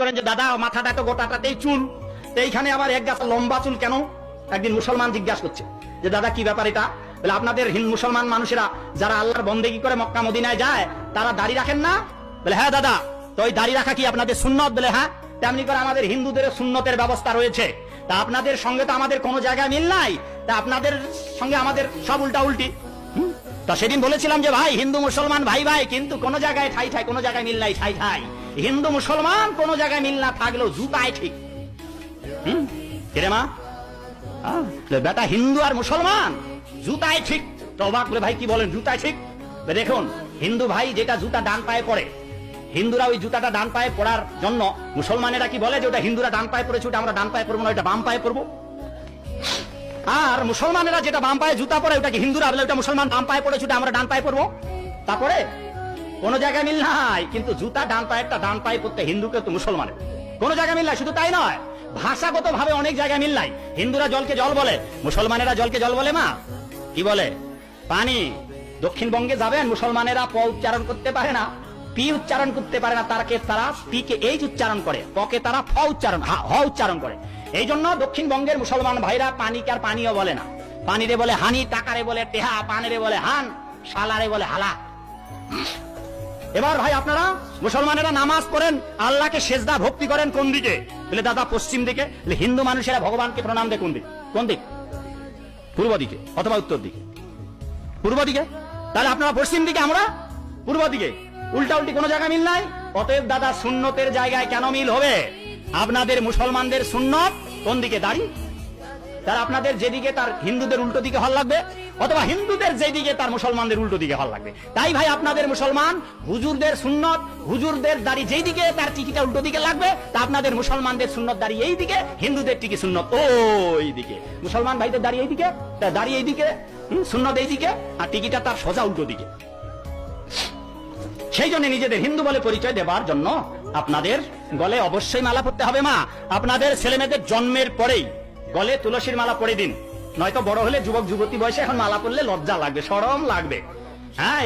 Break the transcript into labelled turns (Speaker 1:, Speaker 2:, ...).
Speaker 1: করেন যে দাদা মাথাটা তো গোটাটাতেই চুল, তো এইখানে আবার এক গাছ লম্বা চুল কেন? একদিন মুসলমান জিজ্ঞাসা করছে যে দাদা কি ব্যাপার এটা? বলে আপনাদের হিন্দু মুসলমান মানুষেরা যারা আল্লাহর বন্দেগী করে মক্কা মদিনায় যায় তারা দাড়ি রাখেন না? বলে হ্যাঁ দাদা। তো ওই দাড়ি রাখা কি আপনাদের সুন্নত? বলে হ্যাঁ। তেমনি করে আমাদের হিন্দুদের সুন্নতের ব্যবস্থা রয়েছে। তা আপনাদের সঙ্গে তো আমাদের কোনো জায়গায় মিল নাই, তা আপনাদের সঙ্গে আমাদের সব উল্টা উল্টি। তো সেদিন বলেছিলাম যে ভাই হিন্দু মুসলমান ভাই ভাই, কিন্তু কোন জায়গায় ঠাই ঠাই, কোন জায়গায় মিল নাই ঠাই ঠাই। হিন্দু মুসলমান কোন জায়গায় মিল না থাকলেও জুতায় ঠিক। কিরে মা, বেটা হিন্দু আর মুসলমান জুতায় ঠিক। তো অবাক বলে ভাই কি বলেন জুতায় ঠিক? দেখুন হিন্দু ভাই যেটা জুতা ডান পায়ে পড়ে, হিন্দুরা ওই জুতাটা ডান পায়ে পড়ার জন্য মুসলমানেরা কি বলে যে ওটা হিন্দুরা ডান পায়ে পড়েছে, ওটা আমরা ডান পায়ে পড়বো না, ওটা বাম পায়ে পড়বো। আর মুসলমানেরা যেটা বাম পায়ে জুতা পরে ওটাকে হিন্দুরা বলে ওটা মুসলমান বাম পায়ে পড়েছে, ওটা আমরা ডান পায়ে পড়বো। তারপরে কোন জায়গায় মিল নাই, কিন্তু জুতা ডান পায়েরটা ডান পায়ে পড়তে হিন্দুকে তো মুসলমানের কোন জায়গায় মিল নাই। শুধু তাই নয়, ভাষাগত ভাবে অনেক জায়গায় মিল নাই। হিন্দুরা জলকে জল বলে, মুসলমানেরা জলকে জল বলে মা কি বলে পানি। দক্ষিণবঙ্গে যাবেন মুসলমানেরা প উচ্চারণ করতে পারে না, পি উচ্চারণ করতে পারে না, তারা পি কে এইচ উচ্চারণ করে, পকে তারা ফ উচ্চারণ হ উচ্চারণ করে। এই জন্য দক্ষিণবঙ্গের মুসলমান ভাইরা পানিকে আর পানিও বলে না, পানিরে বলে হানি, টাকারে বলে টেহা, পানিরে বলে হান, শালারে বলে হালা। এবার ভাই আপনারা মুসলমানেরা নামাজ পড়েন, আল্লাহকে সেজদা ভক্তি করেন কোন দিকে? বলে দাদা পশ্চিম দিকে। হিন্দু মানুষেরা ভগবানকে প্রণাম দেয় কোন দিকে? কোন দিক? পূর্ব দিকে অথবা উত্তর দিকে? পূর্ব দিকে। তাহলে আপনারা পশ্চিম দিকে, আমরা পূর্ব দিকে। উল্টা উল্টি কোন জায়গায় মিল নাই। অতএব দাদা সুন্নতের জায়গায় কেন মিল হবে? আপনাদের মুসলমানদের সুন্নত কোন দিকে? দাড়ি। তার আপনাদের যেদিকে তার হিন্দুদের উল্টো দিকে হল লাগবে, অথবা হিন্দুদের যেদিকে তার মুসলমানদের উল্টো দিকে হল লাগবে। তাই ভাই আপনাদের মুসলমান হুজুরদের সুন্নত, হুজুরদের দাড়ি যেই দিকে তার টিকিটা উল্টো দিকে লাগবে, তা আপনাদের মুসলমানদের সুন্নত দাড়ি এই দিকে, হিন্দুদের টিকি সুন্নত ওই দিকে। মুসলমান ভাইদের দাড়ি এই দিকে, তার দাড়ি এই দিকে, সুন্নত এই দিকে, আর টিকিটা তার সোজা উল্টো দিকে। সেই জন্য নিজেদের হিন্দু বলে পরিচয় দেবার জন্য আপনাদের গলে অবশ্যই মালা পরতে হবে। মা আপনাদের ছেলে মেয়েদের জন্মের পরেই গলে তুলসীর মালা পরে দিন, নয়তো বড় হলে যুবক যুবতী বয়সে এখন মালা পরলে লজ্জা লাগবে, শরম লাগবে। হ্যাঁ।